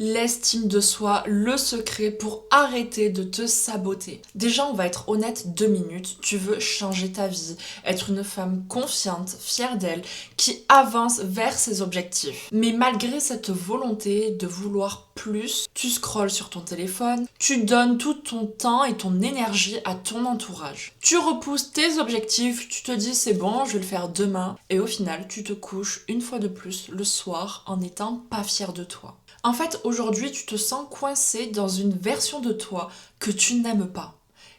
l'estime de soi, le secret pour arrêter de te saboter. Déjà, on va être honnête 2 minutes. Tu veux changer ta vie, être une femme confiante, fière d'elle, qui avance vers ses objectifs. Mais malgré cette volonté de vouloir plus, tu scrolles sur ton téléphone, tu donnes tout ton temps et ton énergie à ton entourage. Tu repousses tes objectifs, tu te dis c'est bon, je vais le faire demain. Et au final, tu te couches une fois de plus le soir en n'étant pas fière de toi. En fait, aujourd'hui, tu te sens coincé dans une version de toi que tu n'aimes pas.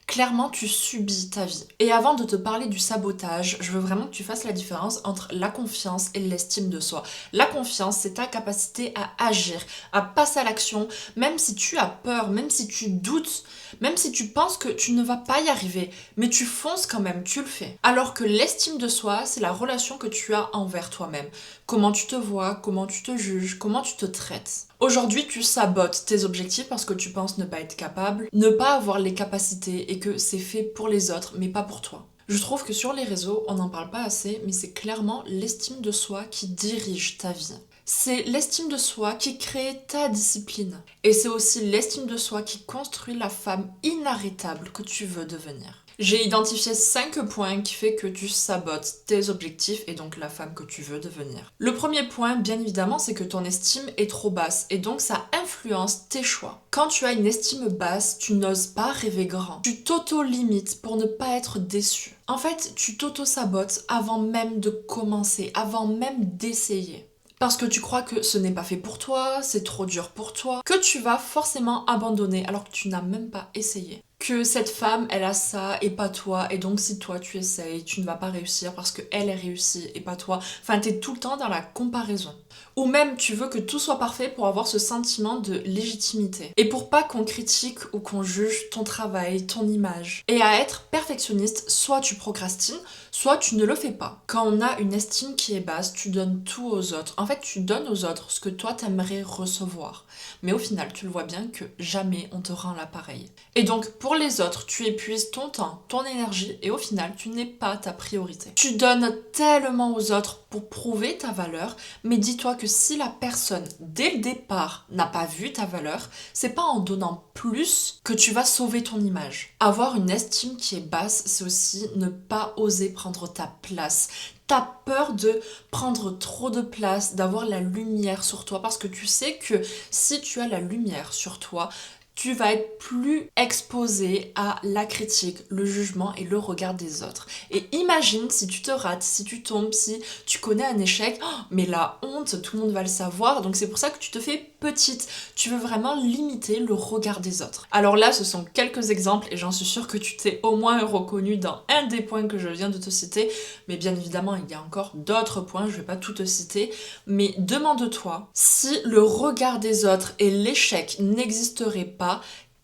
Clairement, tu subis ta vie. Et avant de te parler du sabotage, je veux vraiment que tu fasses la différence entre la confiance et l'estime de soi. La confiance, c'est ta capacité à agir, à passer à l'action, même si tu as peur, même si tu doutes, même si tu penses que tu ne vas pas y arriver, mais tu fonces quand même, tu le fais. Alors que l'estime de soi, c'est la relation que tu as envers toi-même. Comment tu te vois, comment tu te juges, comment tu te traites. Aujourd'hui, tu sabotes tes objectifs parce que tu penses ne pas être capable, ne pas avoir les capacités et que c'est fait pour les autres, mais pas pour toi. Je trouve que sur les réseaux, on n'en parle pas assez, mais c'est clairement l'estime de soi qui dirige ta vie. C'est l'estime de soi qui crée ta discipline. Et c'est aussi l'estime de soi qui construit la femme inarrêtable que tu veux devenir. J'ai identifié 5 points qui fait que tu sabotes tes objectifs et donc la femme que tu veux devenir. Le premier point, bien évidemment, c'est que ton estime est trop basse et donc ça influence tes choix. Quand tu as une estime basse, tu n'oses pas rêver grand. Tu t'auto-limites pour ne pas être déçu. En fait, tu t'auto-sabotes avant même de commencer, avant même d'essayer. Parce que tu crois que ce n'est pas fait pour toi, c'est trop dur pour toi, que tu vas forcément abandonner alors que tu n'as même pas essayé. Que cette femme, elle a ça et pas toi, et donc si toi tu essayes, tu ne vas pas réussir parce qu'elle est réussie et pas toi. Enfin, t'es tout le temps dans la comparaison. Ou même tu veux que tout soit parfait pour avoir ce sentiment de légitimité. Et pour pas qu'on critique ou qu'on juge ton travail, ton image. Et à être perfectionniste, soit tu procrastines, soit tu ne le fais pas. Quand on a une estime qui est basse, tu donnes tout aux autres. En fait, tu donnes aux autres ce que toi t'aimerais recevoir. Mais au final, tu le vois bien que jamais on te rend l'appareil. Et donc, pour les autres, tu épuises ton temps, ton énergie, et au final, tu n'es pas ta priorité. Tu donnes tellement aux autres pour prouver ta valeur, mais dis-toi que si la personne, dès le départ, n'a pas vu ta valeur, c'est pas en donnant plus que tu vas sauver ton image. Avoir une estime qui est basse, c'est aussi ne pas oser prendre ta place. T'as peur de prendre trop de place, d'avoir la lumière sur toi, parce que tu sais que si tu as la lumière sur toi, tu vas être plus exposé à la critique, le jugement et le regard des autres. Et imagine si tu te rates, si tu tombes, si tu connais un échec, mais la honte, tout le monde va le savoir, donc c'est pour ça que tu te fais petite. Tu veux vraiment limiter le regard des autres. Alors là, ce sont quelques exemples et j'en suis sûre que tu t'es au moins reconnu dans un des points que je viens de te citer, mais bien évidemment, il y a encore d'autres points, je vais pas tout te citer, mais demande-toi si le regard des autres et l'échec n'existeraient pas,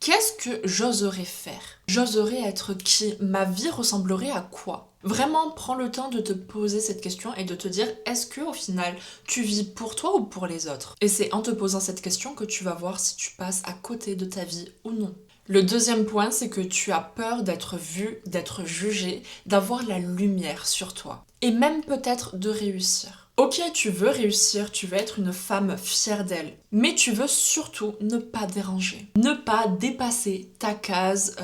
qu'est-ce que j'oserais faire? J'oserais être qui? Ma vie ressemblerait à quoi? Vraiment, prends le temps de te poser cette question et de te dire est-ce que au final tu vis pour toi ou pour les autres? Et c'est en te posant cette question que tu vas voir si tu passes à côté de ta vie ou non. Le deuxième point, c'est que tu as peur d'être vu, d'être jugé, d'avoir la lumière sur toi. Et même peut-être de réussir. Ok, tu veux réussir, tu veux être une femme fière d'elle, mais tu veux surtout ne pas déranger, ne pas dépasser ta case,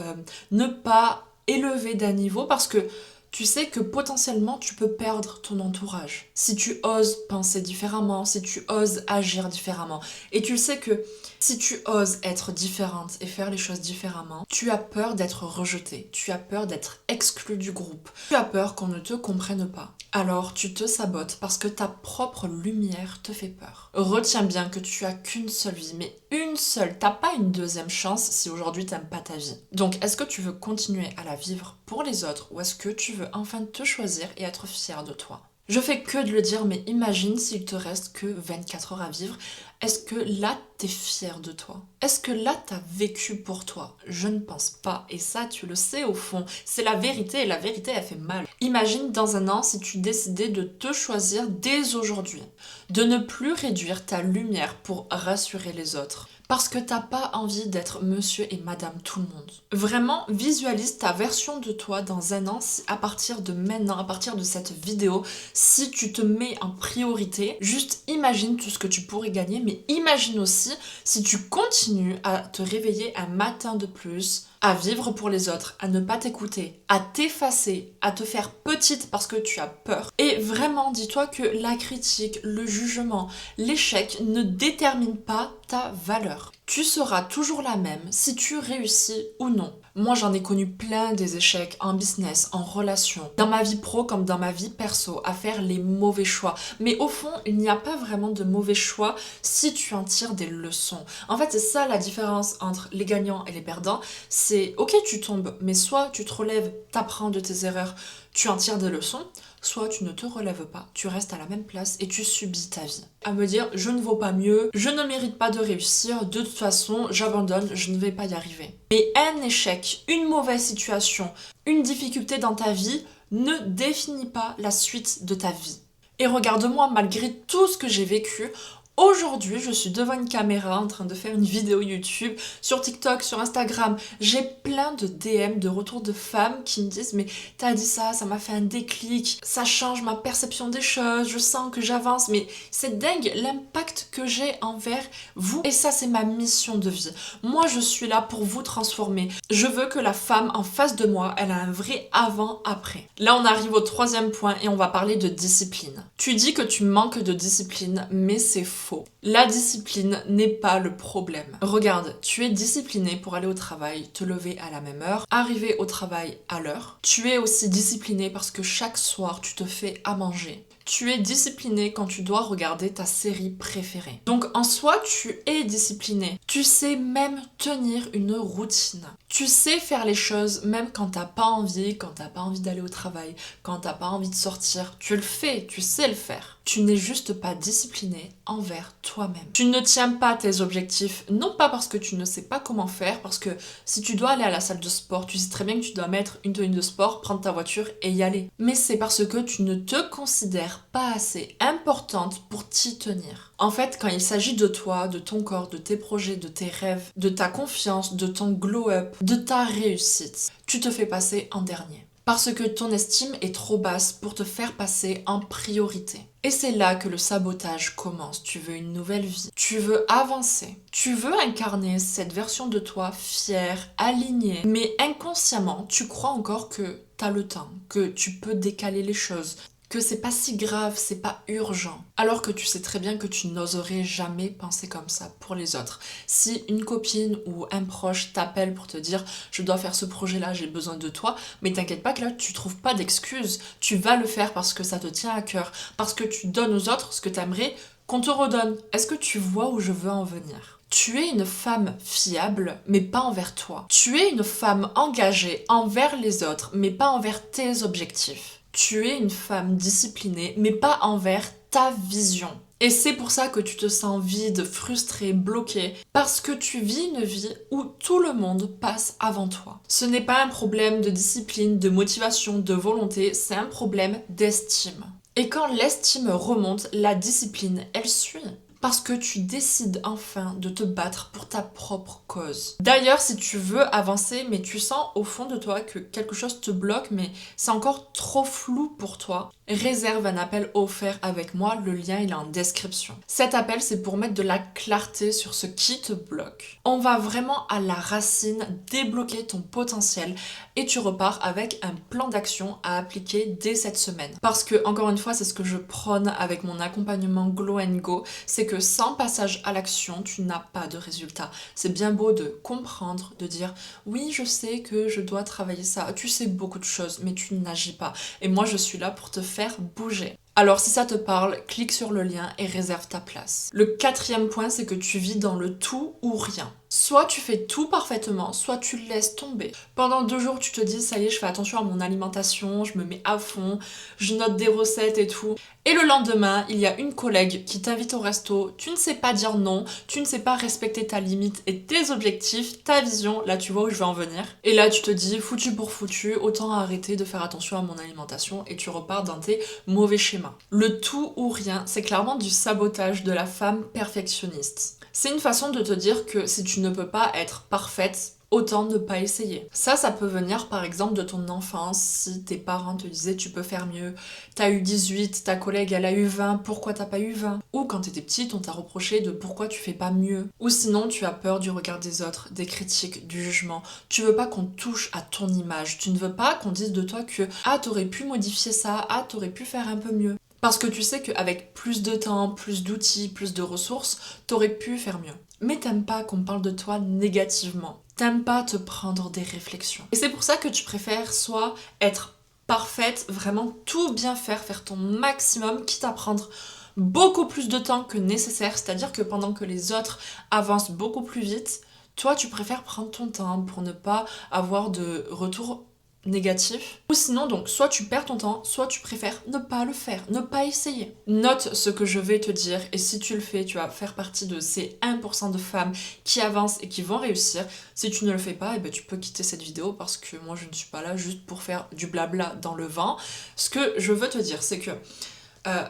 ne pas élever d'un niveau parce que tu sais que potentiellement tu peux perdre ton entourage. Si tu oses penser différemment, si tu oses agir différemment. Et tu sais que si tu oses être différente et faire les choses différemment, tu as peur d'être rejetée, tu as peur d'être exclue du groupe, tu as peur qu'on ne te comprenne pas. Alors tu te sabotes parce que ta propre lumière te fait peur. Retiens bien que tu as qu'une seule vie, mais une seule. T'as pas une deuxième chance si aujourd'hui t'aimes pas ta vie. Donc est-ce que tu veux continuer à la vivre pour les autres ou est-ce que tu veux enfin te choisir et être fier de toi? Je fais que de le dire, mais imagine s'il te reste que 24 heures à vivre. Est-ce que là, t'es fier de toi? Est-ce que là, t'as vécu pour toi? Je ne pense pas. Et ça, tu le sais au fond. C'est la vérité et la vérité, elle fait mal. Imagine dans un an si tu décidais de te choisir dès aujourd'hui. De ne plus réduire ta lumière pour rassurer les autres. Parce que t'as pas envie d'être monsieur et madame tout le monde. Vraiment, visualise ta version de toi dans un an, si à partir de maintenant, à partir de cette vidéo, si tu te mets en priorité, juste imagine tout ce que tu pourrais gagner, mais Mais imagine aussi si tu continues à te réveiller un matin de plus, à vivre pour les autres, à ne pas t'écouter, à t'effacer, à te faire petite parce que tu as peur. Et vraiment, dis-toi que la critique, le jugement, l'échec ne déterminent pas ta valeur. Tu seras toujours la même si tu réussis ou non. Moi, j'en ai connu plein des échecs en business, en relation, dans ma vie pro comme dans ma vie perso, à faire les mauvais choix. Mais au fond, il n'y a pas vraiment de mauvais choix si tu en tires des leçons. En fait, c'est ça la différence entre les gagnants et les perdants. C'est ok, tu tombes, mais soit tu te relèves, t'apprends de tes erreurs, tu en tires des leçons, soit tu ne te relèves pas, tu restes à la même place et tu subis ta vie. À me dire, je ne vaux pas mieux, je ne mérite pas de réussir, de toute façon, j'abandonne, je ne vais pas y arriver. Mais un échec, une mauvaise situation, une difficulté dans ta vie ne définit pas la suite de ta vie. Et regarde-moi, malgré tout ce que j'ai vécu, aujourd'hui, je suis devant une caméra en train de faire une vidéo YouTube, sur TikTok, sur Instagram. J'ai plein de DM, de retours de femmes qui me disent « Mais t'as dit ça m'a fait un déclic, ça change ma perception des choses, je sens que j'avance. » Mais c'est dingue l'impact que j'ai envers vous. Et ça, c'est ma mission de vie. Moi, je suis là pour vous transformer. Je veux que la femme en face de moi, elle a un vrai avant-après. Là, on arrive au troisième point et on va parler de discipline. Tu dis que tu manques de discipline, mais c'est faux. La discipline n'est pas le problème. Regarde, tu es discipliné pour aller au travail, te lever à la même heure, arriver au travail à l'heure. Tu es aussi discipliné parce que chaque soir, tu te fais à manger. Tu es discipliné quand tu dois regarder ta série préférée. Donc en soi, tu es discipliné. Tu sais même tenir une routine. Tu sais faire les choses même quand t'as pas envie, quand t'as pas envie d'aller au travail, quand t'as pas envie de sortir. Tu le fais, tu sais le faire. Tu n'es juste pas discipliné envers toi-même. Tu ne tiens pas tes objectifs, non pas parce que tu ne sais pas comment faire, parce que si tu dois aller à la salle de sport, tu sais très bien que tu dois mettre une tenue de sport, prendre ta voiture et y aller. Mais c'est parce que tu ne te considères pas assez importante pour t'y tenir. En fait, quand il s'agit de toi, de ton corps, de tes projets, de tes rêves, de ta confiance, de ton glow-up, de ta réussite, tu te fais passer en dernier. Parce que ton estime est trop basse pour te faire passer en priorité. Et c'est là que le sabotage commence. Tu veux une nouvelle vie, tu veux avancer, tu veux incarner cette version de toi fière, alignée, mais inconsciemment, tu crois encore que t'as le temps, que tu peux décaler les choses, que c'est pas si grave, c'est pas urgent. Alors que tu sais très bien que tu n'oserais jamais penser comme ça pour les autres. Si une copine ou un proche t'appelle pour te dire « je dois faire ce projet-là, j'ai besoin de toi », mais t'inquiète pas que là tu trouves pas d'excuses. Tu vas le faire parce que ça te tient à cœur, parce que tu donnes aux autres ce que t'aimerais qu'on te redonne. Est-ce que tu vois où je veux en venir ? Tu es une femme fiable, mais pas envers toi. Tu es une femme engagée envers les autres, mais pas envers tes objectifs. Tu es une femme disciplinée, mais pas envers ta vision. Et c'est pour ça que tu te sens vide, frustrée, bloquée, parce que tu vis une vie où tout le monde passe avant toi. Ce n'est pas un problème de discipline, de motivation, de volonté, c'est un problème d'estime. Et quand l'estime remonte, la discipline, elle suit. Parce que tu décides enfin de te battre pour ta propre cause. D'ailleurs, si tu veux avancer, mais tu sens au fond de toi que quelque chose te bloque, mais c'est encore trop flou pour toi, réserve un appel offert avec moi, le lien il est en description. Cet appel, c'est pour mettre de la clarté sur ce qui te bloque. On va vraiment à la racine débloquer ton potentiel et tu repars avec un plan d'action à appliquer dès cette semaine. Parce que, encore une fois, c'est ce que je prône avec mon accompagnement Glow & Go, c'est que sans passage à l'action, tu n'as pas de résultat. C'est bien beau de comprendre, de dire « oui, je sais que je dois travailler ça, tu sais beaucoup de choses, mais tu n'agis pas. » Et moi, je suis là pour te faire bouger. Alors si ça te parle, clique sur le lien et réserve ta place. Le quatrième point, c'est que tu vis dans le tout ou rien. Soit tu fais tout parfaitement, soit tu laisses tomber. Pendant 2 jours, tu te dis, ça y est, je fais attention à mon alimentation, je me mets à fond, je note des recettes et tout. Et le lendemain, il y a une collègue qui t'invite au resto, tu ne sais pas dire non, tu ne sais pas respecter ta limite et tes objectifs, ta vision, là tu vois où je vais en venir. Et là tu te dis, foutu pour foutu, autant arrêter de faire attention à mon alimentation et tu repars dans tes mauvais schémas. Le tout ou rien, c'est clairement du sabotage de la femme perfectionniste. C'est une façon de te dire que si tu ne peux pas être parfaite, autant ne pas essayer. Ça peut venir par exemple de ton enfance, si tes parents te disaient tu peux faire mieux, t'as eu 18, ta collègue elle a eu 20, pourquoi t'as pas eu 20? Ou quand t'étais petite, on t'a reproché de pourquoi tu fais pas mieux. Ou sinon tu as peur du regard des autres, des critiques, du jugement. Tu veux pas qu'on touche à ton image, tu ne veux pas qu'on dise de toi que ah t'aurais pu modifier ça, ah t'aurais pu faire un peu mieux. Parce que tu sais qu'avec plus de temps, plus d'outils, plus de ressources, t'aurais pu faire mieux. Mais t'aimes pas qu'on parle de toi négativement. T'aimes pas te prendre des réflexions. Et c'est pour ça que tu préfères soit être parfaite, vraiment tout bien faire, faire ton maximum, quitte à prendre beaucoup plus de temps que nécessaire. C'est-à-dire que pendant que les autres avancent beaucoup plus vite, toi tu préfères prendre ton temps pour ne pas avoir de retour négatif. Ou sinon, donc, soit tu perds ton temps, soit tu préfères ne pas le faire, ne pas essayer. Note ce que je vais te dire, et si tu le fais, tu vas faire partie de ces 1% de femmes qui avancent et qui vont réussir. Si tu ne le fais pas, eh ben, tu peux quitter cette vidéo parce que moi, je ne suis pas là juste pour faire du blabla dans le vent. Ce que je veux te dire, c'est que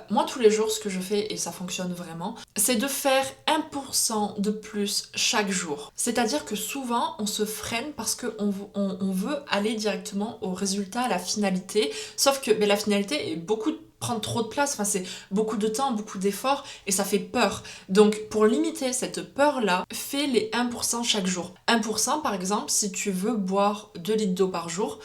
moi, tous les jours, ce que je fais, et ça fonctionne vraiment, c'est de faire 1% de plus chaque jour. C'est-à-dire que souvent, on se freine parce qu'on veut aller directement au résultat, à la finalité. Sauf que la finalité est prendre trop de place, enfin, c'est beaucoup de temps, beaucoup d'efforts, et ça fait peur. Donc, pour limiter cette peur-là, fais les 1% chaque jour. 1%, par exemple, si tu veux boire 2 litres d'eau par jour,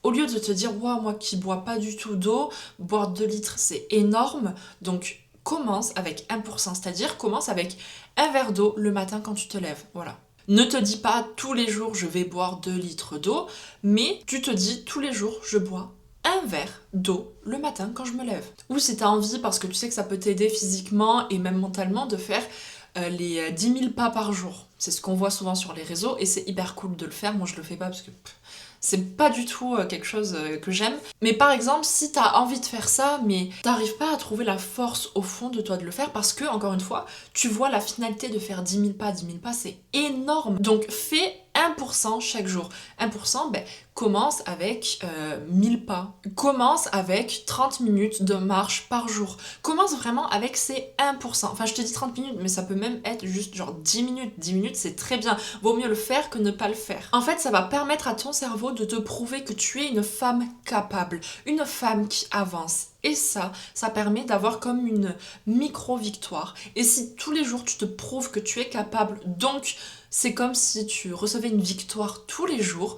au lieu de te dire, wow, moi qui bois pas du tout d'eau, boire 2 litres c'est énorme, donc commence avec 1%, c'est-à-dire commence avec un verre d'eau le matin quand tu te lèves, voilà. Ne te dis pas tous les jours je vais boire 2 litres d'eau, mais tu te dis tous les jours je bois un verre d'eau le matin quand je me lève. Ou si tu as envie, parce que tu sais que ça peut t'aider physiquement et même mentalement, de faire les 10 000 pas par jour. C'est ce qu'on voit souvent sur les réseaux et c'est hyper cool de le faire. Moi je le fais pas parce que c'est pas du tout quelque chose que j'aime. Mais par exemple, si t'as envie de faire ça, mais t'arrives pas à trouver la force au fond de toi de le faire parce que, encore une fois, tu vois la finalité de faire 10 000 pas. 10 000 pas, c'est énorme. Donc fais 1% chaque jour. 1%, commence avec 1000 pas. Commence avec 30 minutes de marche par jour. Commence vraiment avec ces 1%. Enfin, je te dis 30 minutes, mais ça peut même être juste genre 10 minutes. 10 minutes, c'est très bien. Vaut mieux le faire que ne pas le faire. En fait, ça va permettre à ton cerveau de te prouver que tu es une femme capable, une femme qui avance. Et ça permet d'avoir comme une micro-victoire. Et si tous les jours tu te prouves que tu es capable, donc c'est comme si tu recevais une victoire tous les jours,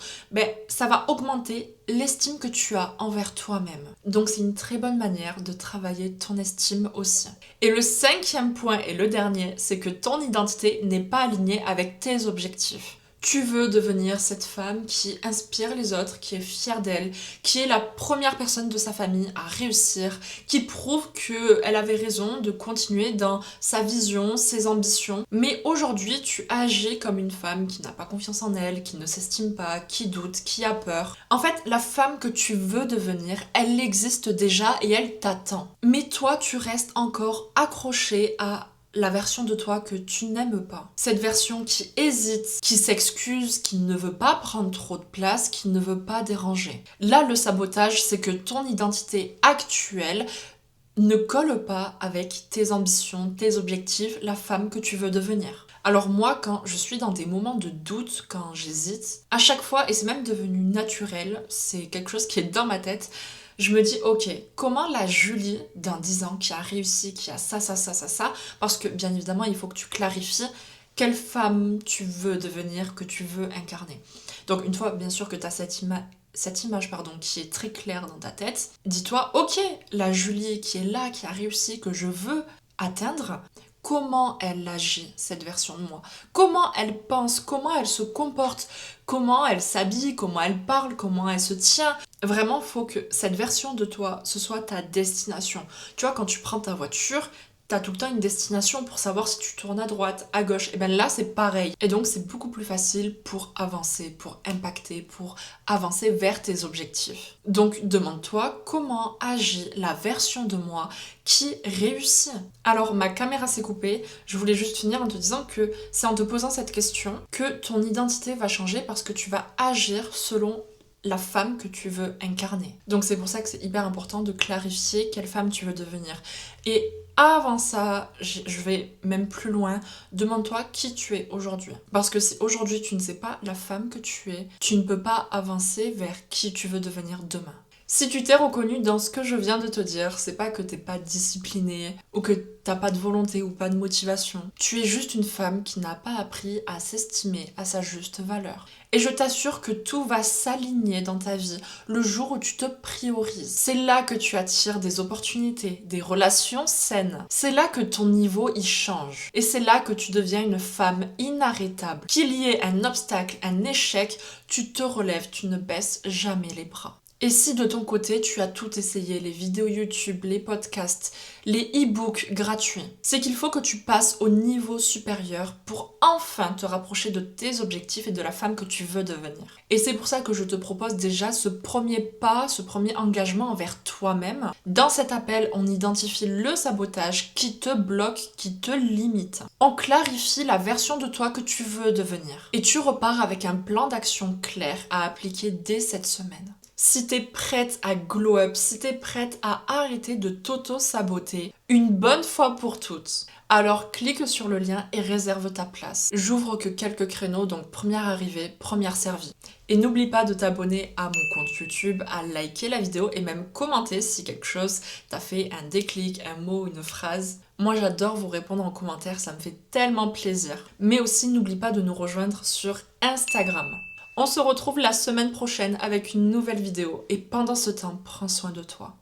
ça va augmenter l'estime que tu as envers toi-même. Donc c'est une très bonne manière de travailler ton estime aussi. Et le 5e point et le dernier, c'est que ton identité n'est pas alignée avec tes objectifs. Tu veux devenir cette femme qui inspire les autres, qui est fière d'elle, qui est la première personne de sa famille à réussir, qui prouve qu'elle avait raison de continuer dans sa vision, ses ambitions. Mais aujourd'hui, tu agis comme une femme qui n'a pas confiance en elle, qui ne s'estime pas, qui doute, qui a peur. En fait, la femme que tu veux devenir, elle existe déjà et elle t'attend. Mais toi, tu restes encore accrochée à la version de toi que tu n'aimes pas. Cette version qui hésite, qui s'excuse, qui ne veut pas prendre trop de place, qui ne veut pas déranger. Là, le sabotage, c'est que ton identité actuelle ne colle pas avec tes ambitions, tes objectifs, la femme que tu veux devenir. Alors moi, quand je suis dans des moments de doute, quand j'hésite, à chaque fois, et c'est même devenu naturel, c'est quelque chose qui est dans ma tête, je me dis, ok, comment la Julie d'un 10 ans qui a réussi, qui a ça, parce que bien évidemment, il faut que tu clarifies quelle femme tu veux devenir, que tu veux incarner. Donc une fois, bien sûr, que tu as cette image qui est très claire dans ta tête, dis-toi, ok, la Julie qui est là, qui a réussi, que je veux atteindre, comment elle agit, cette version de moi, comment elle pense, comment elle se comporte, comment elle s'habille, comment elle parle, comment elle se tient. Vraiment, il faut que cette version de toi, ce soit ta destination. Tu vois, quand tu prends ta voiture, t'as tout le temps une destination pour savoir si tu tournes à droite, à gauche. Et bien là, c'est pareil. Et donc, c'est beaucoup plus facile pour avancer, pour impacter, pour avancer vers tes objectifs. Donc, demande-toi comment agit la version de moi qui réussit. Alors, ma caméra s'est coupée. Je voulais juste finir en te disant que c'est en te posant cette question que ton identité va changer parce que tu vas agir selon la femme que tu veux incarner. Donc c'est pour ça que c'est hyper important de clarifier quelle femme tu veux devenir. Et avant ça, je vais même plus loin, demande-toi qui tu es aujourd'hui. Parce que si aujourd'hui tu ne sais pas la femme que tu es, tu ne peux pas avancer vers qui tu veux devenir demain. Si tu t'es reconnu dans ce que je viens de te dire, c'est pas que t'es pas disciplinée ou que t'as pas de volonté ou pas de motivation. Tu es juste une femme qui n'a pas appris à s'estimer à sa juste valeur. Et je t'assure que tout va s'aligner dans ta vie le jour où tu te priorises. C'est là que tu attires des opportunités, des relations saines. C'est là que ton niveau y change. Et c'est là que tu deviens une femme inarrêtable. Qu'il y ait un obstacle, un échec, tu te relèves, tu ne baisses jamais les bras. Et si de ton côté, tu as tout essayé, les vidéos YouTube, les podcasts, les e-books gratuits, c'est qu'il faut que tu passes au niveau supérieur pour enfin te rapprocher de tes objectifs et de la femme que tu veux devenir. Et c'est pour ça que je te propose déjà ce premier pas, ce premier engagement envers toi-même. Dans cet appel, on identifie le sabotage qui te bloque, qui te limite. On clarifie la version de toi que tu veux devenir. Et tu repars avec un plan d'action clair à appliquer dès cette semaine. Si t'es prête à glow up, si t'es prête à arrêter de t'auto-saboter une bonne fois pour toutes, alors clique sur le lien et réserve ta place. J'ouvre que quelques créneaux, donc première arrivée, première servie. Et n'oublie pas de t'abonner à mon compte YouTube, à liker la vidéo et même commenter si quelque chose t'a fait un déclic, un mot, une phrase. Moi j'adore vous répondre en commentaire, ça me fait tellement plaisir. Mais aussi n'oublie pas de nous rejoindre sur Instagram. On se retrouve la semaine prochaine avec une nouvelle vidéo et pendant ce temps, prends soin de toi.